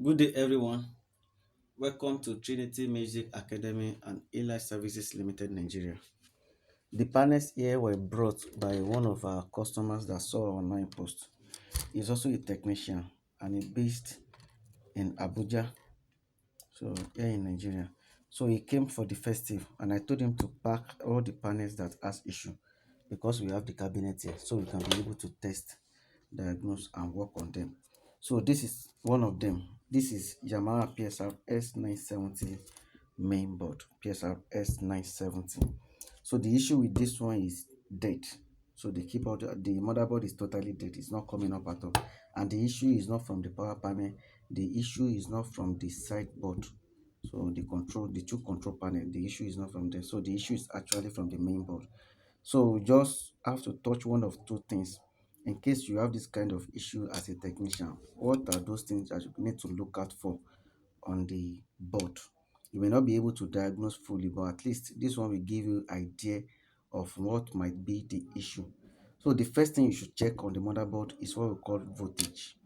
Good day, everyone. Welcome to Trinity Music Academy and Eli Services Limited, Nigeria. The panels here were brought by one of our customers that saw our online post. He's also a technician and he's based in Abuja, so here in Nigeria. So he came for the festive and I told him to pack all the panels that has issue because we have the cabinet here, so we can be able to test, diagnose, and work on them. So this is one of them. This is Yamaha PSR S970 main board. PSR S970. So the issue with this one is dead. So the keyboard, the motherboard is totally dead. It's not coming up at all. And the issue is not from the power panel. The issue is not from the side board. So the two control panel, the issue is not from there. So the issue is actually from the main board. So we just have to touch one of two things. In case you have this kind of issue as a technician, what are those things that you need to look out for on the board? You may not be able to diagnose fully, but at least this one will give you idea of what might be the issue. So the first thing you should check on the motherboard is what we call voltage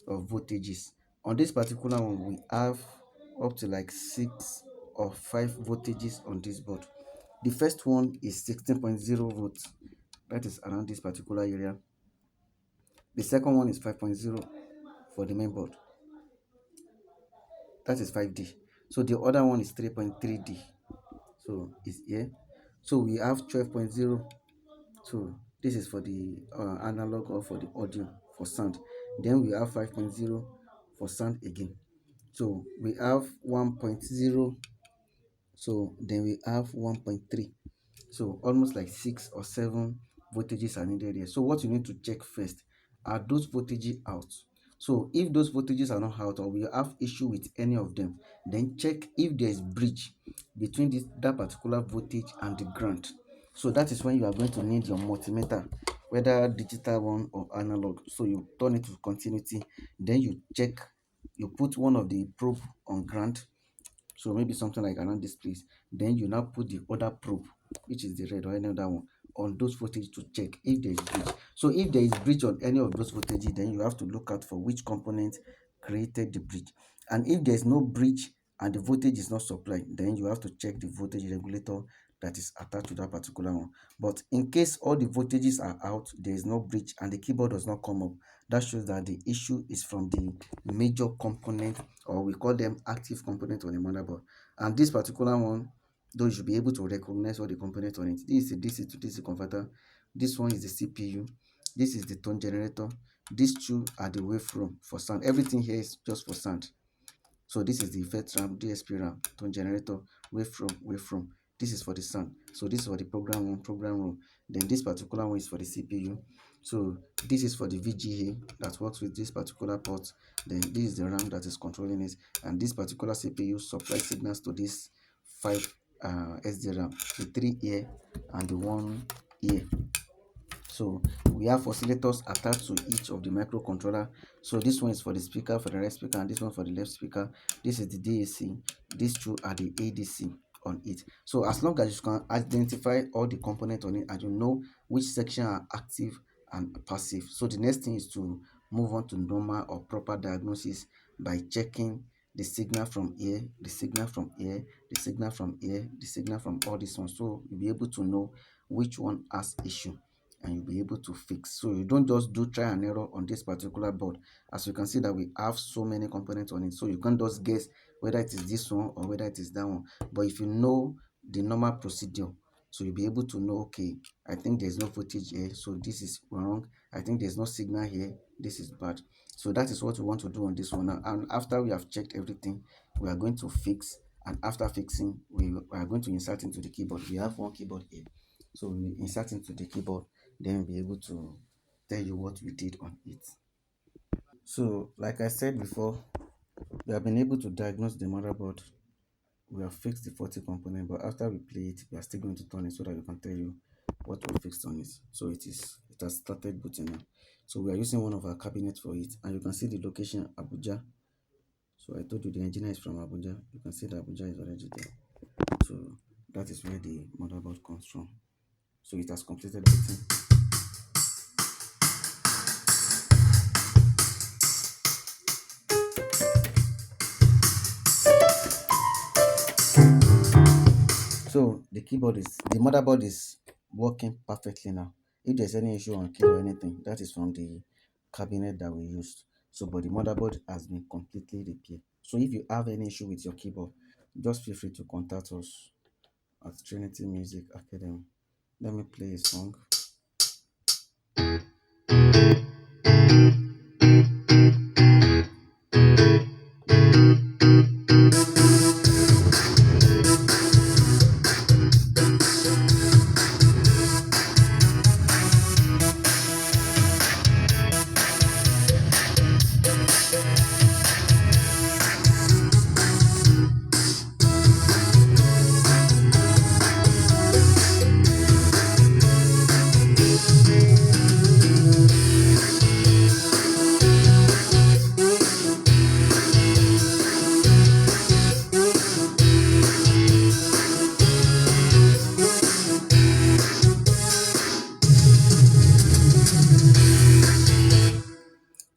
or voltages. On this particular one, we have up to like 6 or 5 voltages on this board. The first one is 16.0 volts, that is around this particular area. The second one is 5.0 for the main board, that is 5D. So the other one is 3.3D, so it's here. So we have 12.0. So this is for the analog or for the audio for sound. Then we have 5.0 for sound again. So we have 1.0. So then we have 1.3. So almost like 6 or 7 voltages are needed here. So what you need to check first, are those voltages out? So if those voltages are not out or we have issue with any of them, then check if there is bridge between that particular voltage and the ground. So that is when you are going to need your multimeter, whether digital one or analog. So you turn it to continuity, then you check, you put one of the probe on ground, so maybe something like around this place. Then you now put the other probe, which is the red or any other one, on those voltage to check if there is breach. So if there is breach on any of those voltages, then you have to look out for which component created the breach. And if there is no breach and the voltage is not supplied, then you have to check the voltage regulator that is attached to that particular one. But in case all the voltages are out, there is no breach and the keyboard does not come up, that shows that the issue is from the major component, or we call them active component on the motherboard. And this particular one, though, you should be able to recognize all the components on it. This is a DC to DC converter. This one is the CPU. This is the tone generator. These two are the waveform for sound. Everything here is just for sound. So this is the effect RAM, DSP RAM, tone generator, waveform. This is for the sound. So this is for the program room. Then this particular one is for the CPU. So this is for the VGA that works with this particular port. Then this is the RAM that is controlling it. And this particular CPU supplies signals to this 5 SDRAM, the 3 ear and the 1 ear. So we have oscillators attached to each of the microcontroller. So this one is for the speaker, for the right speaker, and this one for the left speaker. This is the DAC. These two are the ADC on it. So as long as you can identify all the components on it and you know which section are active and passive, so the next thing is to move on to normal or proper diagnosis by checking the signal from here, the signal from here, the signal from here, the signal from all these ones. So you'll be able to know which one has issue and you'll be able to fix. So you don't just do try and error on this particular board. As you can see that we have so many components on it, so you can't just guess whether it is this one or whether it is that one. But if you know the normal procedure, so you'll be able to know, okay, I think there's no voltage here, so this is wrong. I think there's no signal here, this is bad. So that is what we want to do on this one now. And after we have checked everything, we are going to fix. And after fixing, we are going to insert into the keyboard. We have one keyboard here, so we insert into the keyboard, then we'll be able to tell you what we did on it. So like I said before, we have been able to diagnose the motherboard. We have fixed the faulty component, but after we play it, we are still going to turn it so that we can tell you what we fixed on it. So it has started booting now. So we are using one of our cabinets for it, and you can see the location Abuja. So I told you the engineer is from Abuja. You can see that Abuja is already there. So that is where the motherboard comes from. So it has completed booting. the motherboard is working perfectly now. If there's any issue on key or anything, that is from the cabinet that we used. So but the motherboard has been completely repaired. So if you have any issue with your keyboard, just feel free to contact us at Trinity Music Academy. Let me play a song.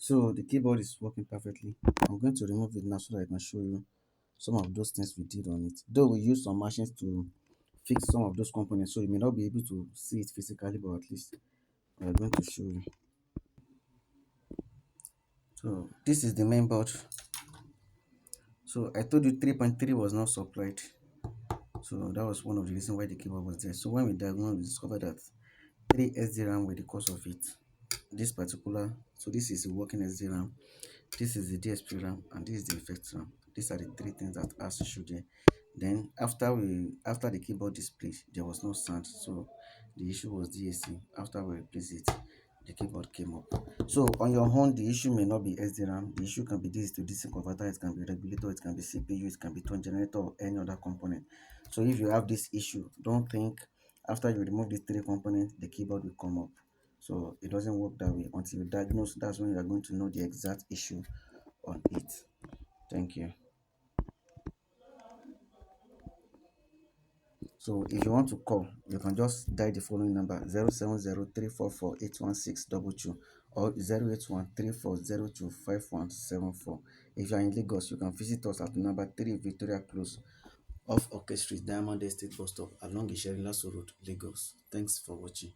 So the keyboard is working perfectly. I'm going to remove it now so that I can show you some of those things we did on it. Though we used some machines to fix some of those components, so you may not be able to see it physically, but at least we are going to show you. So this is the main board. So I told you 3.3 was not supplied. So that was one of the reasons why the keyboard was there. So when we diagnosed, we discovered that 3 SD RAM were the cause of it. This particular, so this is a working SD RAM, this is the DSP RAM, and this is the effect RAM. These are the three things that has issue there. Then after the keyboard display, there was no sound, so the issue was DAC. After we replaced it, the keyboard came up. So on your own, the issue may not be SDRAM. The issue can be DC to DC converter, it can be regulator, it can be CPU, it can be tone generator, or any other component. So if you have this issue, don't think after you remove these three components, the keyboard will come up. So it doesn't work that way. Until you diagnose, that's when you are going to know the exact issue on it. Thank you. So if you want to call, you can just dial the following number 07034481622 or 08134025174. If you are in Lagos, you can visit us at number 3 Victoria Close off Orchid Street, Diamond Estate Bus Stop along Isherila Road, Lagos. Thanks for watching.